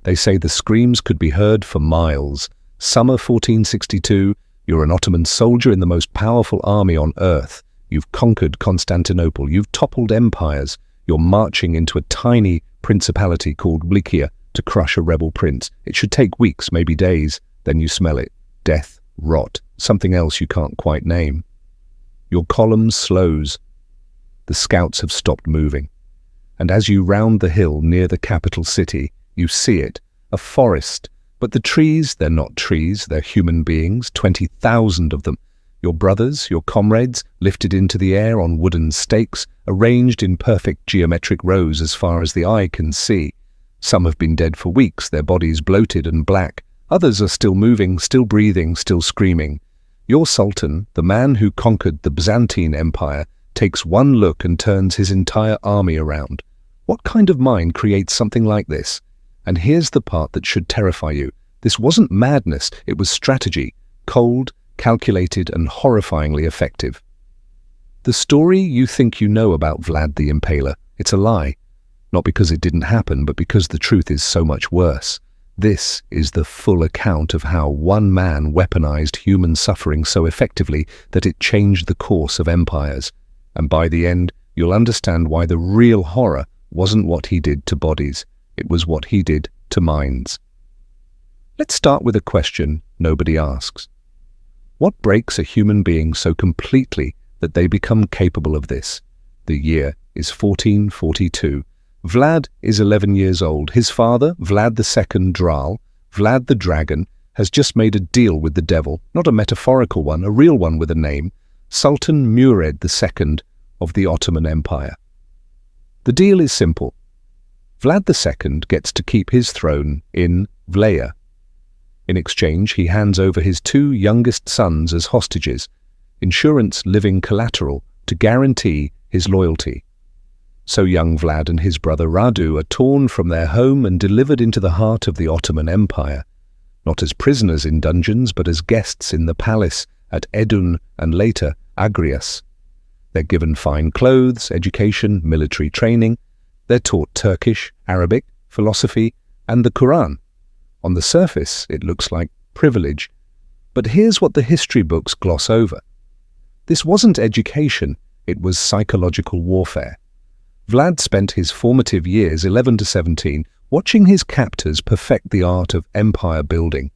They say the screams could be heard for miles. Summer 1462, you're an Ottoman soldier in the most powerful army on earth. You've conquered Constantinople, you've toppled empires. You're marching into a tiny principality called Wallachia to crush a rebel prince. It should take weeks, maybe days. Then you smell it. Death, rot, something else you can't quite name. Your column slows. The scouts have stopped moving. And as you round the hill near the capital city, you see it, a forest. But the trees, they're not trees, they're human beings, 20,000 of them. Your brothers, your comrades, lifted into the air on wooden stakes, arranged in perfect geometric rows as far as the eye can see. Some have been dead for weeks, their bodies bloated and black. Others are still moving, still breathing, still screaming. Your sultan, the man who conquered the Byzantine Empire, takes one look and turns his entire army around. What kind of mind creates something like this? And here's the part that should terrify you. This wasn't madness, it was strategy. Cold, calculated, and horrifyingly effective. The story you think you know about Vlad the Impaler, it's a lie. Not because it didn't happen, but because the truth is so much worse. This is the full account of how one man weaponized human suffering so effectively that it changed the course of empires. And by the end, you'll understand why the real horror wasn't what he did to bodies, it was what he did to minds. Let's start with a question nobody asks. What breaks a human being so completely that they become capable of this? The year is 1442. Vlad is 11 years old. His father, Vlad II Dral, Vlad the Dragon, has just made a deal with the devil, not a metaphorical one, a real one with a name, Sultan Murad II of the Ottoman Empire. The deal is simple. Vlad II gets to keep his throne in Vlaia. In exchange, he hands over his two youngest sons as hostages, insurance living collateral to guarantee his loyalty. So young Vlad and his brother Radu are torn from their home and delivered into the heart of the Ottoman Empire, not as prisoners in dungeons, but as guests in the palace at Edun and later Agrias. They're given fine clothes, education, military training. They're taught Turkish, Arabic, philosophy, and the Quran. On the surface, it looks like privilege. But here's what the history books gloss over. This wasn't education, it was psychological warfare. Vlad spent his formative years, 11 to 17, watching his captors perfect the art of empire building.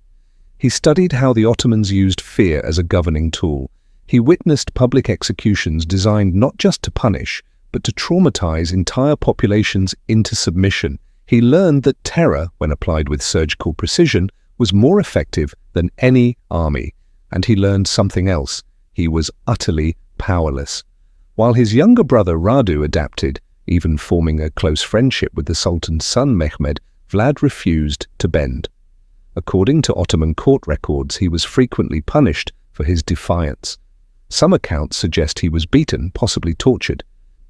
He studied how the Ottomans used fear as a governing tool. He witnessed public executions designed not just to punish, but to traumatize entire populations into submission. He learned that terror, when applied with surgical precision, was more effective than any army. And he learned something else. He was utterly powerless. While his younger brother Radu adapted, even forming a close friendship with the Sultan's son Mehmed, Vlad refused to bend. According to Ottoman court records, he was frequently punished for his defiance. Some accounts suggest he was beaten, possibly tortured.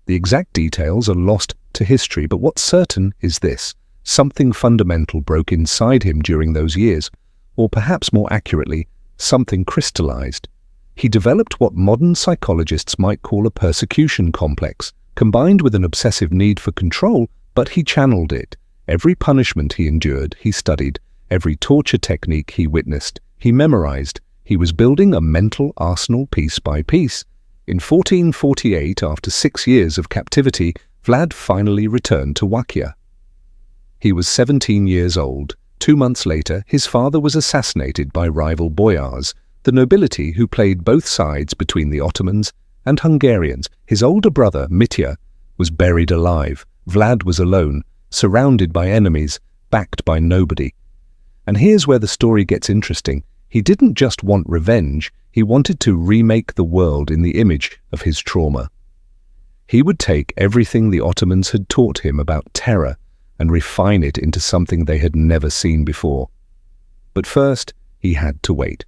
The exact details are lost to history, but what's certain is this: something fundamental broke inside him during those years, or perhaps more accurately, something crystallized. He developed what modern psychologists might call a persecution complex, combined with an obsessive need for control, but he channeled it. Every punishment he endured, he studied. Every torture technique he witnessed, he memorized. He was building a mental arsenal piece by piece. In 1448, after 6 years of captivity, Vlad finally returned to Wallachia. He was 17 years old. 2 months later, his father was assassinated by rival boyars, the nobility who played both sides between the Ottomans and Hungarians. His older brother, Mitya, was buried alive. Vlad was alone, surrounded by enemies, backed by nobody. And here's where the story gets interesting. He didn't just want revenge, he wanted to remake the world in the image of his trauma. He would take everything the Ottomans had taught him about terror and refine it into something they had never seen before. But first, he had to wait.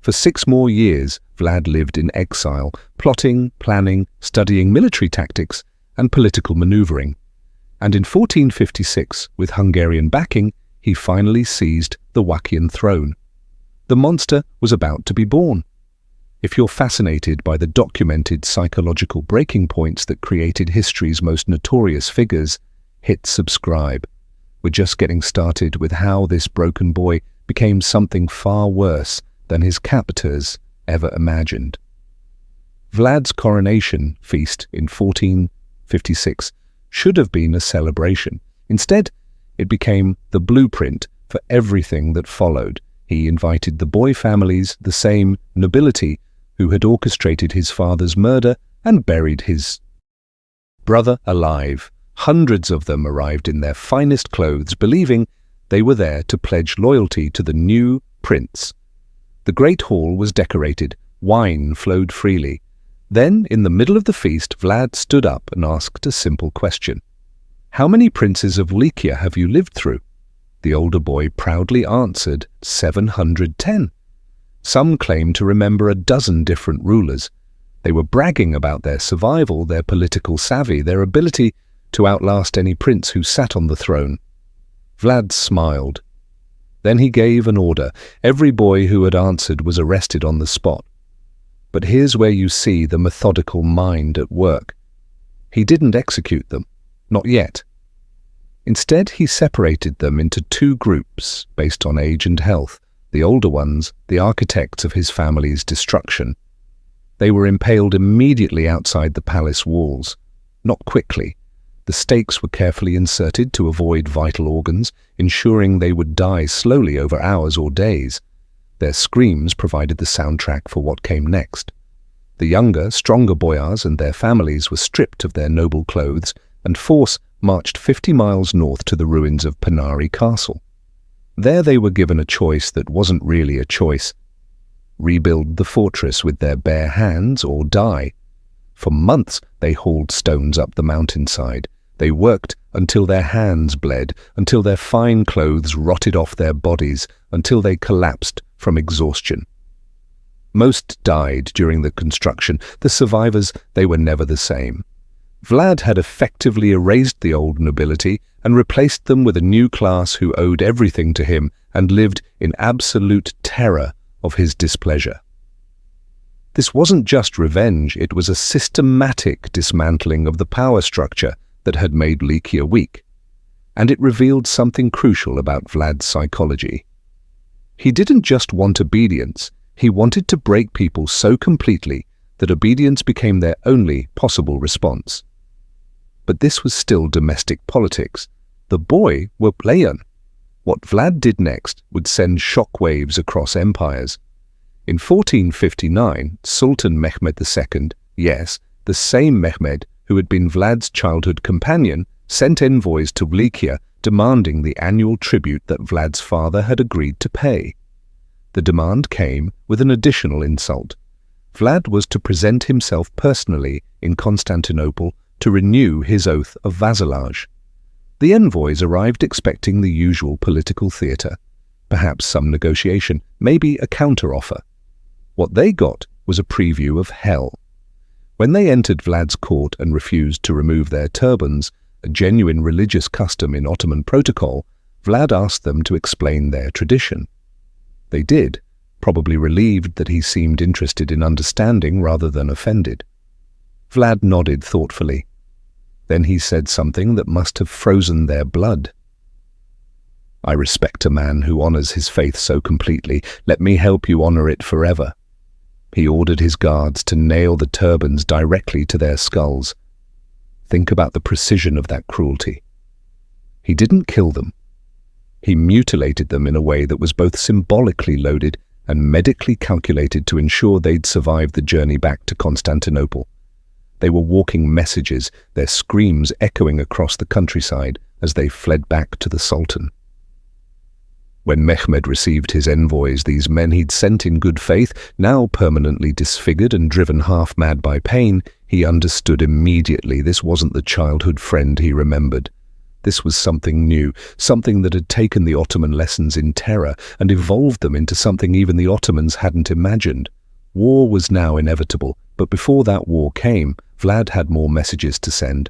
For 6 more years, Vlad lived in exile, plotting, planning, studying military tactics and political maneuvering. And in 1456, with Hungarian backing, he finally seized the Wallachian throne. The monster was about to be born. If you're fascinated by the documented psychological breaking points that created history's most notorious figures, hit subscribe. We're just getting started with how this broken boy became something far worse than his captors ever imagined. Vlad's coronation feast in 1456 should have been a celebration. Instead, it became the blueprint for everything that followed. He invited the boy families, the same nobility who had orchestrated his father's murder and buried his brother alive. Hundreds of them arrived in their finest clothes, believing they were there to pledge loyalty to the new prince. The great hall was decorated. Wine flowed freely. Then, in the middle of the feast, Vlad stood up and asked a simple question. "How many princes of Lycia have you lived through?" The older boy proudly answered, 710. Some claimed to remember a dozen different rulers. They were bragging about their survival, their political savvy, their ability to outlast any prince who sat on the throne. Vlad smiled. Then he gave an order. Every boy who had answered was arrested on the spot. But here's where you see the methodical mind at work. He didn't execute them. Not yet. Instead, he separated them into two groups based on age and health. The older ones, the architects of his family's destruction. They were impaled immediately outside the palace walls. Not quickly. The stakes were carefully inserted to avoid vital organs, ensuring they would die slowly over hours or days. Their screams provided the soundtrack for what came next. The younger, stronger boyars and their families were stripped of their noble clothes, and force marched 50 miles north to the ruins of Panari Castle. There they were given a choice that wasn't really a choice. Rebuild the fortress with their bare hands or die. For months they hauled stones up the mountainside. They worked until their hands bled, until their fine clothes rotted off their bodies, until they collapsed from exhaustion. Most died during the construction. The survivors, they were never the same. Vlad had effectively erased the old nobility and replaced them with a new class who owed everything to him and lived in absolute terror of his displeasure. This wasn't just revenge, it was a systematic dismantling of the power structure that had made Lycia weak. And it revealed something crucial about Vlad's psychology. He didn't just want obedience, he wanted to break people so completely that obedience became their only possible response. But this was still domestic politics. The boy were Playan. What Vlad did next would send shockwaves across empires. In 1459, Sultan Mehmed II, yes, the same Mehmed who had been Vlad's childhood companion, sent envoys to Lycia demanding the annual tribute that Vlad's father had agreed to pay. The demand came with an additional insult. Vlad was to present himself personally in Constantinople to renew his oath of vassalage. The envoys arrived expecting the usual political theatre, perhaps some negotiation, maybe a counter-offer. What they got was a preview of hell. When they entered Vlad's court and refused to remove their turbans, a genuine religious custom in Ottoman protocol, Vlad asked them to explain their tradition. They did, probably relieved that he seemed interested in understanding rather than offended. Vlad nodded thoughtfully. Then he said something that must have frozen their blood. "I respect a man who honors his faith so completely. Let me help you honor it forever." He ordered his guards to nail the turbans directly to their skulls. Think about the precision of that cruelty. He didn't kill them. He mutilated them in a way that was both symbolically loaded and medically calculated to ensure they'd survive the journey back to Constantinople. They were walking messages, their screams echoing across the countryside as they fled back to the Sultan. When Mehmed received his envoys, these men he'd sent in good faith, now permanently disfigured and driven half-mad by pain, he understood immediately this wasn't the childhood friend he remembered. This was something new, something that had taken the Ottoman lessons in terror and evolved them into something even the Ottomans hadn't imagined. War was now inevitable, but before that war came, Vlad had more messages to send.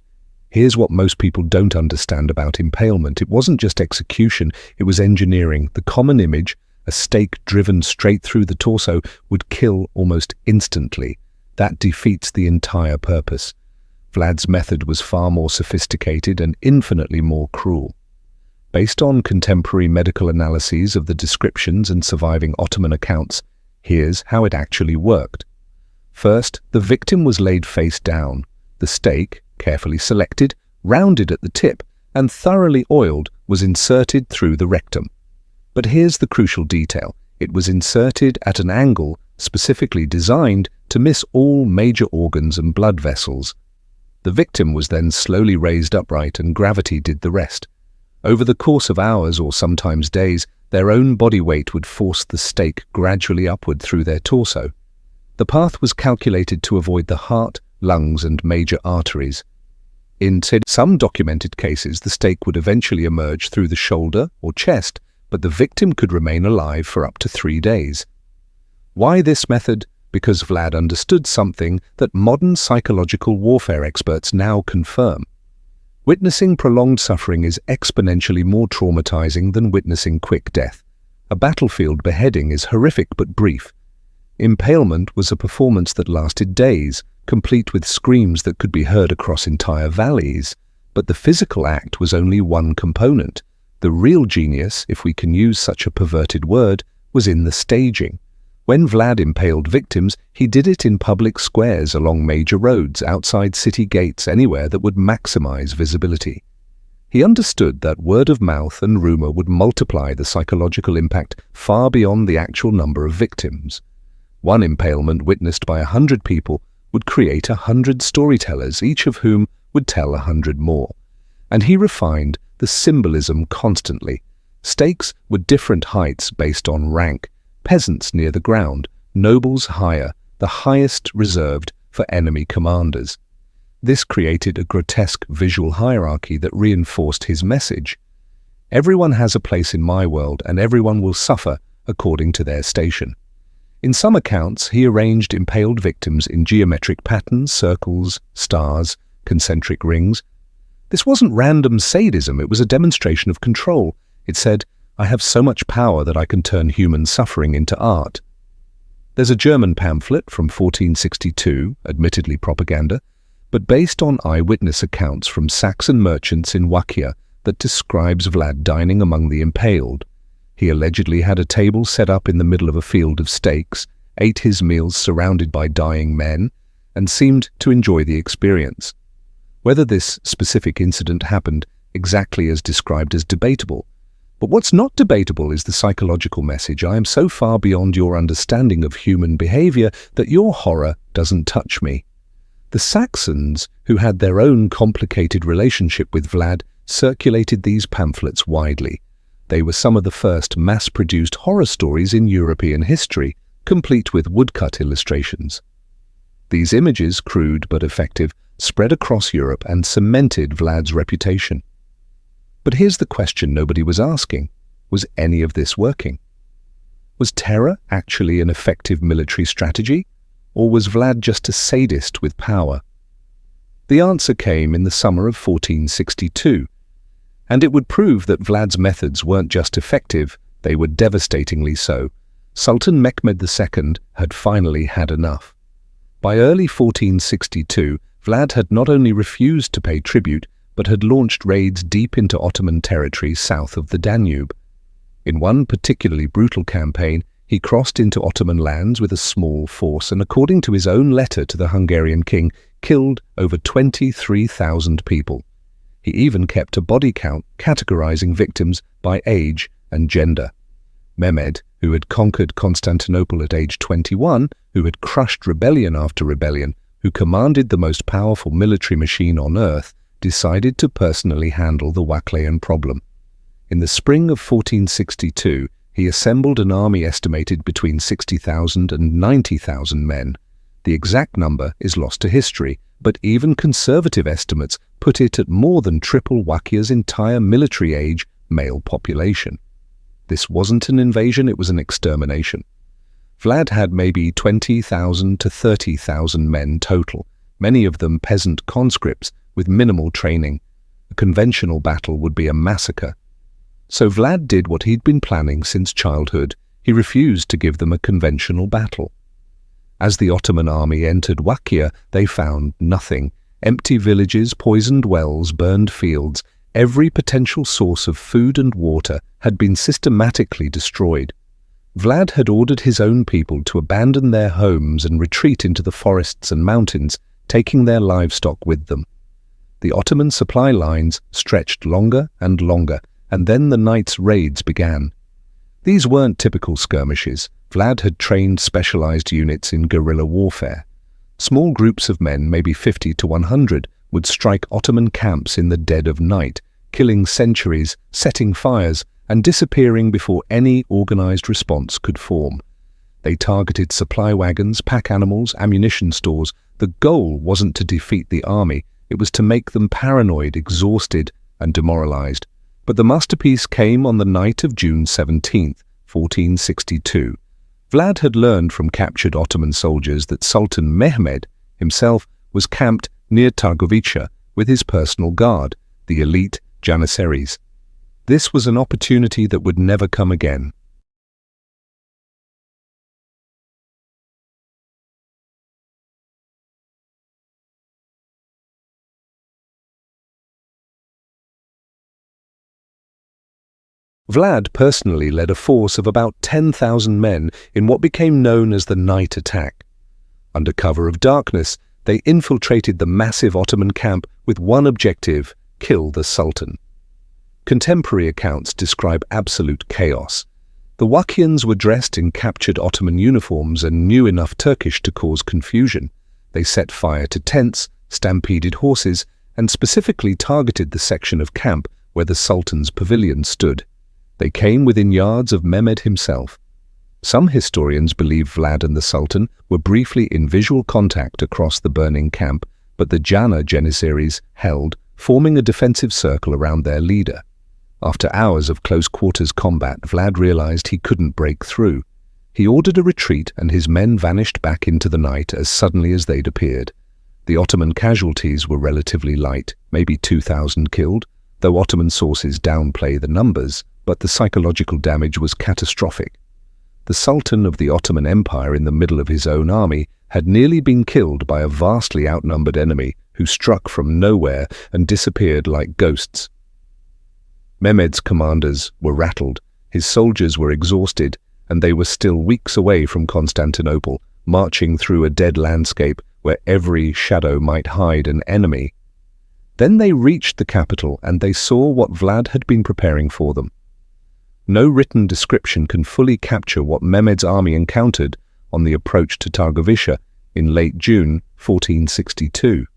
Here's what most people don't understand about impalement. It wasn't just execution, it was engineering. The common image, a stake driven straight through the torso, would kill almost instantly. That defeats the entire purpose. Vlad's method was far more sophisticated and infinitely more cruel. Based on contemporary medical analyses of the descriptions and surviving Ottoman accounts, here's how it actually worked. First, the victim was laid face down. The stake, carefully selected, rounded at the tip, and thoroughly oiled, was inserted through the rectum. But here's the crucial detail. It was inserted at an angle specifically designed to miss all major organs and blood vessels. The victim was then slowly raised upright and gravity did the rest. Over the course of hours or sometimes days, their own body weight would force the stake gradually upward through their torso. The path was calculated to avoid the heart, lungs, and major arteries. In some documented cases, the stake would eventually emerge through the shoulder or chest, but the victim could remain alive for up to 3 days. Why this method? Because Vlad understood something that modern psychological warfare experts now confirm. Witnessing prolonged suffering is exponentially more traumatizing than witnessing quick death. A battlefield beheading is horrific but brief. Impalement was a performance that lasted days, complete with screams that could be heard across entire valleys. But the physical act was only one component. The real genius, if we can use such a perverted word, was in the staging. When Vlad impaled victims, he did it in public squares along major roads, outside city gates, anywhere that would maximize visibility. He understood that word of mouth and rumor would multiply the psychological impact far beyond the actual number of victims. One impalement witnessed by 100 people would create 100 storytellers, each of whom would tell 100 more. And he refined the symbolism constantly. Stakes were different heights based on rank. Peasants near the ground, nobles higher, the highest reserved for enemy commanders. This created a grotesque visual hierarchy that reinforced his message. Everyone has a place in my world, and everyone will suffer according to their station. In some accounts, he arranged impaled victims in geometric patterns, circles, stars, concentric rings. This wasn't random sadism, it was a demonstration of control. It said, I have so much power that I can turn human suffering into art. There's a German pamphlet from 1462, admittedly propaganda, but based on eyewitness accounts from Saxon merchants in Wacchia that describes Vlad dining among the impaled. He allegedly had a table set up in the middle of a field of stakes, ate his meals surrounded by dying men, and seemed to enjoy the experience. Whether this specific incident happened exactly as described is debatable. But what's not debatable is the psychological message. I am so far beyond your understanding of human behavior that your horror doesn't touch me. The Saxons, who had their own complicated relationship with Vlad, circulated these pamphlets widely. They were some of the first mass-produced horror stories in European history, complete with woodcut illustrations. These images, crude but effective, spread across Europe and cemented Vlad's reputation. But here's the question nobody was asking. Was any of this working? Was terror actually an effective military strategy? Or was Vlad just a sadist with power? The answer came in the summer of 1462, and it would prove that Vlad's methods weren't just effective, they were devastatingly so. Sultan Mehmed II had finally had enough. By early 1462, Vlad had not only refused to pay tribute, but had launched raids deep into Ottoman territory south of the Danube. In one particularly brutal campaign, he crossed into Ottoman lands with a small force and, according to his own letter to the Hungarian king, killed over 23,000 people. He even kept a body count, categorizing victims by age and gender. Mehmed, who had conquered Constantinople at age 21, who had crushed rebellion after rebellion, who commanded the most powerful military machine on earth, decided to personally handle the Waklayan problem. In the spring of 1462, he assembled an army estimated between 60,000 and 90,000 men. The exact number is lost to history, but even conservative estimates put it at more than triple Wacchia's entire military-age male population. This wasn't an invasion, it was an extermination. Vlad had maybe 20,000 to 30,000 men total, many of them peasant conscripts with minimal training. A conventional battle would be a massacre. So Vlad did what he'd been planning since childhood. He refused to give them a conventional battle. As the Ottoman army entered Wacchia, they found nothing. Empty villages, poisoned wells, burned fields. Every potential source of food and water had been systematically destroyed. Vlad had ordered his own people to abandon their homes and retreat into the forests and mountains, taking their livestock with them. The Ottoman supply lines stretched longer and longer, and then the night's raids began. These weren't typical skirmishes. Vlad had trained specialized units in guerrilla warfare. Small groups of men, maybe 50 to 100, would strike Ottoman camps in the dead of night, killing sentries, setting fires, and disappearing before any organized response could form. They targeted supply wagons, pack animals, ammunition stores. The goal wasn't to defeat the army, it was to make them paranoid, exhausted, and demoralized. But the masterpiece came on the night of June 17, 1462. Vlad had learned from captured Ottoman soldiers that Sultan Mehmed himself was camped near Targovica with his personal guard, the elite Janissaries. This was an opportunity that would never come again. Vlad personally led a force of about 10,000 men in what became known as the night attack. Under cover of darkness, they infiltrated the massive Ottoman camp with one objective: kill the Sultan. Contemporary accounts describe absolute chaos. The Wakians were dressed in captured Ottoman uniforms and knew enough Turkish to cause confusion. They set fire to tents, stampeded horses, and specifically targeted the section of camp where the Sultan's pavilion stood. They came within yards of Mehmed himself. Some historians believe Vlad and the Sultan were briefly in visual contact across the burning camp, but the Janissaries held, forming a defensive circle around their leader. After hours of close-quarters combat, Vlad realized he couldn't break through. He ordered a retreat, and his men vanished back into the night as suddenly as they'd appeared. The Ottoman casualties were relatively light, maybe 2,000 killed, though Ottoman sources downplay the numbers, but the psychological damage was catastrophic. The Sultan of the Ottoman Empire, in the middle of his own army, had nearly been killed by a vastly outnumbered enemy who struck from nowhere and disappeared like ghosts. Mehmed's commanders were rattled, his soldiers were exhausted, and they were still weeks away from Constantinople, marching through a dead landscape where every shadow might hide an enemy. Then they reached the capital, and they saw what Vlad had been preparing for them. No written description can fully capture what Mehmed's army encountered on the approach to Targovica in late June 1462.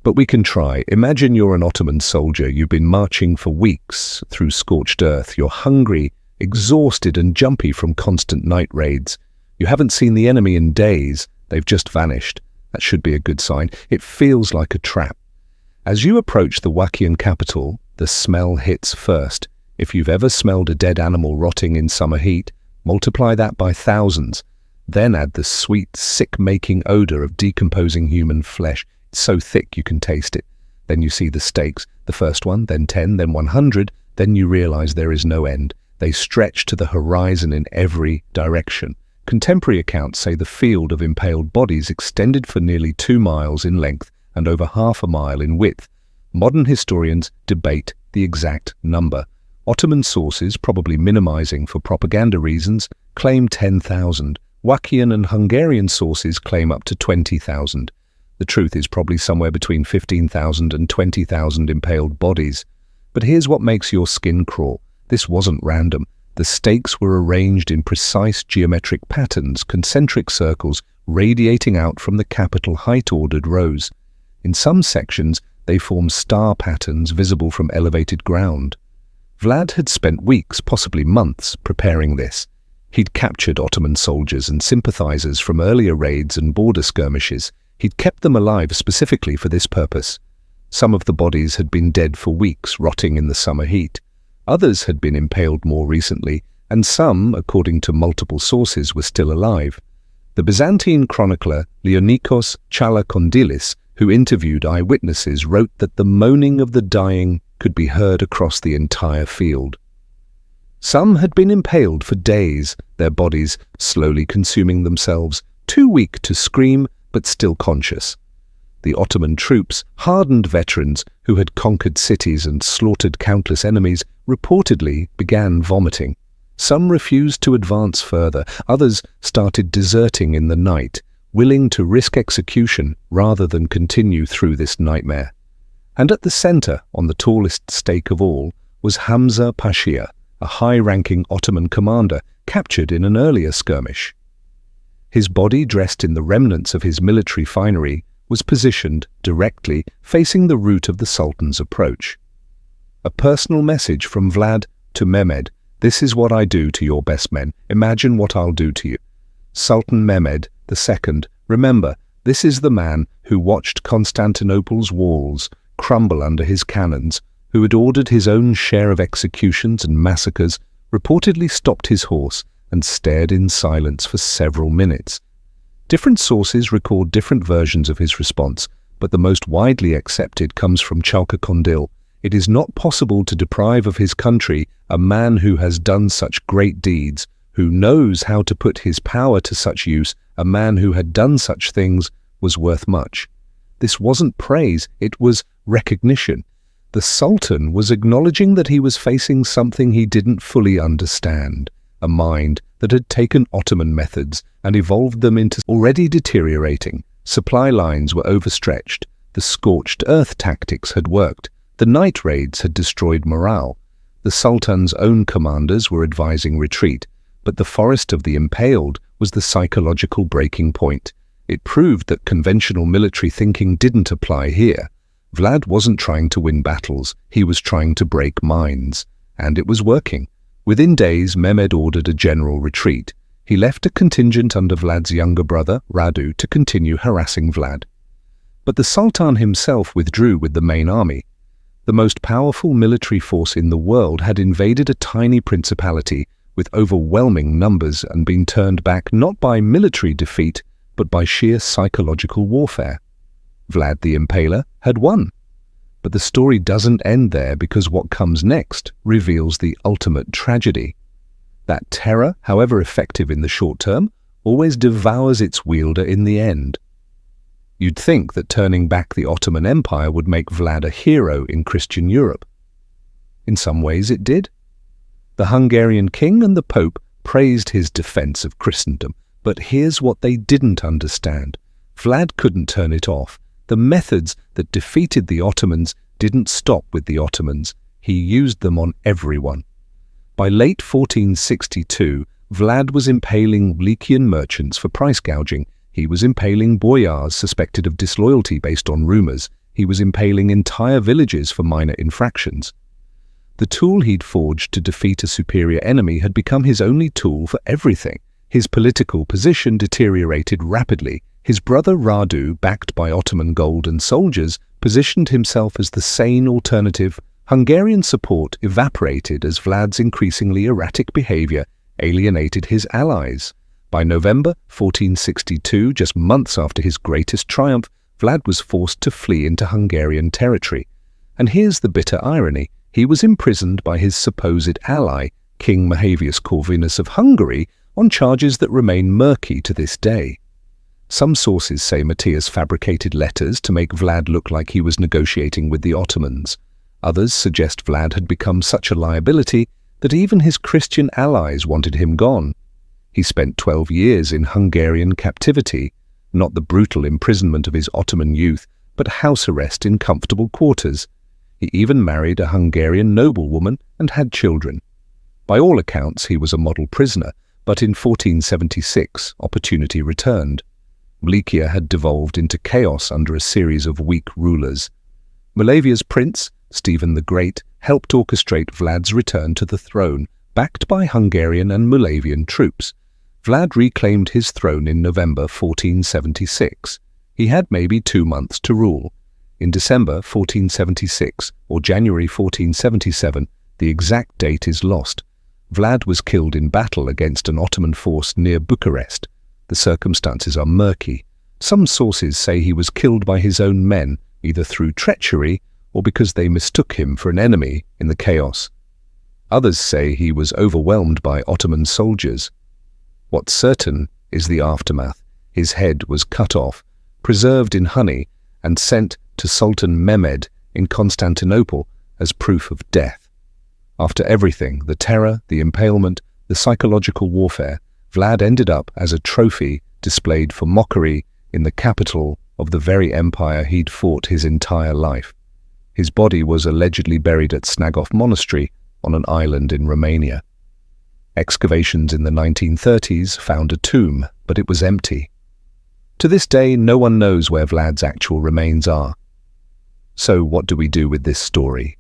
But we can try. Imagine you're an Ottoman soldier. You've been marching for weeks through scorched earth. You're hungry, exhausted and jumpy from constant night raids. You haven't seen the enemy in days. They've just vanished. That should be a good sign. It feels like a trap. As you approach the Wakian capital, the smell hits first. If you've ever smelled a dead animal rotting in summer heat, multiply that by thousands. Then add the sweet, sick-making odor of decomposing human flesh. It's so thick you can taste it. Then you see the stakes, the first one, then 10, then 100. Then you realize there is no end. They stretch to the horizon in every direction. Contemporary accounts say the field of impaled bodies extended for nearly 2 miles in length and over half a mile in width. Modern historians debate the exact number. Ottoman sources, probably minimizing for propaganda reasons, claim 10,000. Wakian and Hungarian sources claim up to 20,000. The truth is probably somewhere between 15,000 and 20,000 impaled bodies. But here's what makes your skin crawl. This wasn't random. The stakes were arranged in precise geometric patterns, concentric circles radiating out from the capital height-ordered rows. In some sections, they form star patterns visible from elevated ground. Vlad had spent weeks, possibly months, preparing this. He'd captured Ottoman soldiers and sympathizers from earlier raids and border skirmishes. He'd kept them alive specifically for this purpose. Some of the bodies had been dead for weeks, rotting in the summer heat. Others had been impaled more recently, and some, according to multiple sources, were still alive. The Byzantine chronicler Leonikos Chalkondylis, who interviewed eyewitnesses, wrote that the moaning of the dying could be heard across the entire field. Some had been impaled for days, their bodies slowly consuming themselves, too weak to scream but still conscious. The Ottoman troops, hardened veterans who had conquered cities and slaughtered countless enemies, reportedly began vomiting. Some refused to advance further, others started deserting in the night, willing to risk execution rather than continue through this nightmare. And at the center, on the tallest stake of all, was Hamza Pasha, a high-ranking Ottoman commander captured in an earlier skirmish. His body, dressed in the remnants of his military finery, was positioned directly facing the route of the Sultan's approach. A personal message from Vlad to Mehmed: "This is what I do to your best men. Imagine what I'll do to you." Sultan Mehmed II, remember, this is the man who watched Constantinople's walls crumble under his cannons, who had ordered his own share of executions and massacres, reportedly stopped his horse and stared in silence for several minutes. Different sources record different versions of his response, but the most widely accepted comes from Chalka Kondil. It is not possible to deprive of his country a man who has done such great deeds, who knows how to put his power to such use. A man who had done such things was worth much. This wasn't praise, it was recognition. The Sultan was acknowledging that he was facing something he didn't fully understand, a mind that had taken Ottoman methods and evolved them into already deteriorating. Supply lines were overstretched, the scorched earth tactics had worked, the night raids had destroyed morale. The Sultan's own commanders were advising retreat, but the forest of the impaled was the psychological breaking point. It proved that conventional military thinking didn't apply here. Vlad wasn't trying to win battles, he was trying to break minds. And it was working. Within days, Mehmed ordered a general retreat. He left a contingent under Vlad's younger brother, Radu, to continue harassing Vlad. But the Sultan himself withdrew with the main army. The most powerful military force in the world had invaded a tiny principality with overwhelming numbers and been turned back not by military defeat, but by sheer psychological warfare. Vlad the Impaler had won. But the story doesn't end there, because what comes next reveals the ultimate tragedy. That terror, however effective in the short term, always devours its wielder in the end. You'd think that turning back the Ottoman Empire would make Vlad a hero in Christian Europe. In some ways it did. The Hungarian king and the Pope praised his defense of Christendom, but here's what they didn't understand. Vlad couldn't turn it off. The methods that defeated the Ottomans didn't stop with the Ottomans. He used them on everyone. By late 1462, Vlad was impaling Vlachian merchants for price gouging. He was impaling boyars suspected of disloyalty based on rumors. He was impaling entire villages for minor infractions. The tool he'd forged to defeat a superior enemy had become his only tool for everything. His political position deteriorated rapidly. His brother Radu, backed by Ottoman gold and soldiers, positioned himself as the sane alternative. Hungarian support evaporated as Vlad's increasingly erratic behavior alienated his allies. By November 1462, just months after his greatest triumph, Vlad was forced to flee into Hungarian territory. And here's the bitter irony. He was imprisoned by his supposed ally, King Mahavius Corvinus of Hungary, on charges that remain murky to this day. Some sources say Matthias fabricated letters to make Vlad look like he was negotiating with the Ottomans. Others suggest Vlad had become such a liability that even his Christian allies wanted him gone. He spent 12 years in Hungarian captivity, not the brutal imprisonment of his Ottoman youth, but house arrest in comfortable quarters. He even married a Hungarian noblewoman and had children. By all accounts, he was a model prisoner, but in 1476, opportunity returned. Wallachia had devolved into chaos under a series of weak rulers. Moravia's prince, Stephen the Great, helped orchestrate Vlad's return to the throne, backed by Hungarian and Moravian troops. Vlad reclaimed his throne in November 1476. He had maybe 2 months to rule. In December 1476 or January 1477, the exact date is lost. Vlad was killed in battle against an Ottoman force near Bucharest. The circumstances are murky. Some sources say he was killed by his own men, either through treachery or because they mistook him for an enemy in the chaos. Others say he was overwhelmed by Ottoman soldiers. What's certain is the aftermath. His head was cut off, preserved in honey, and sent to Sultan Mehmed in Constantinople as proof of death. After everything, the terror, the impalement, the psychological warfare, Vlad ended up as a trophy displayed for mockery in the capital of the very empire he'd fought his entire life. His body was allegedly buried at Snagov Monastery on an island in Romania. Excavations in the 1930s found a tomb, but it was empty. To this day, no one knows where Vlad's actual remains are. So what do we do with this story?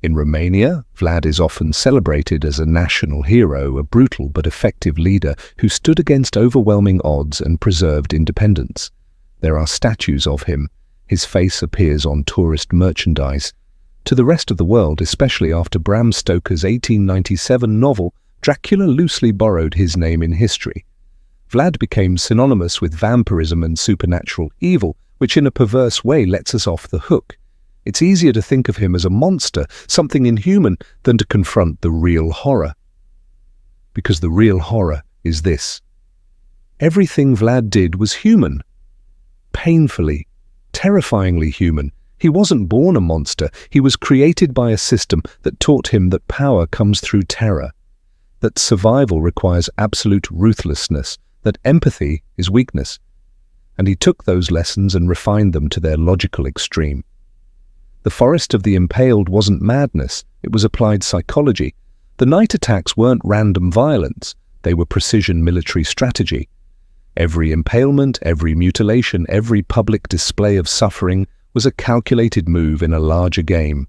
In Romania, Vlad is often celebrated as a national hero, a brutal but effective leader who stood against overwhelming odds and preserved independence. There are statues of him. His face appears on tourist merchandise. To the rest of the world, especially after Bram Stoker's 1897 novel, Dracula loosely borrowed his name in history. Vlad became synonymous with vampirism and supernatural evil, which in a perverse way lets us off the hook. It's easier to think of him as a monster, something inhuman, than to confront the real horror. Because the real horror is this. Everything Vlad did was human. Painfully, terrifyingly human. He wasn't born a monster. He was created by a system that taught him that power comes through terror, that survival requires absolute ruthlessness, that empathy is weakness. And he took those lessons and refined them to their logical extreme. The forest of the impaled wasn't madness, it was applied psychology. The night attacks weren't random violence, they were precision military strategy. Every impalement, every mutilation, every public display of suffering was a calculated move in a larger game.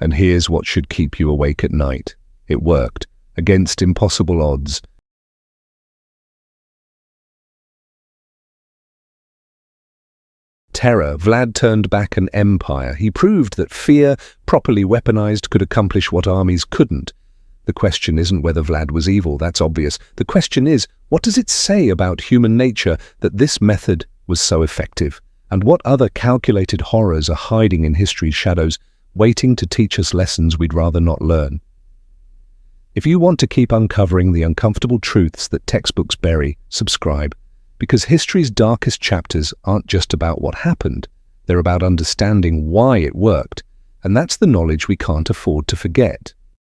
And here's what should keep you awake at night. It worked, against impossible odds. Terror, Vlad turned back an empire. He proved that fear, properly weaponized, could accomplish what armies couldn't. The question isn't whether Vlad was evil, that's obvious. The question is, what does it say about human nature that this method was so effective? And what other calculated horrors are hiding in history's shadows, waiting to teach us lessons we'd rather not learn? If you want to keep uncovering the uncomfortable truths that textbooks bury, subscribe. Because history's darkest chapters aren't just about what happened, they're about understanding why it worked, and that's the knowledge we can't afford to forget.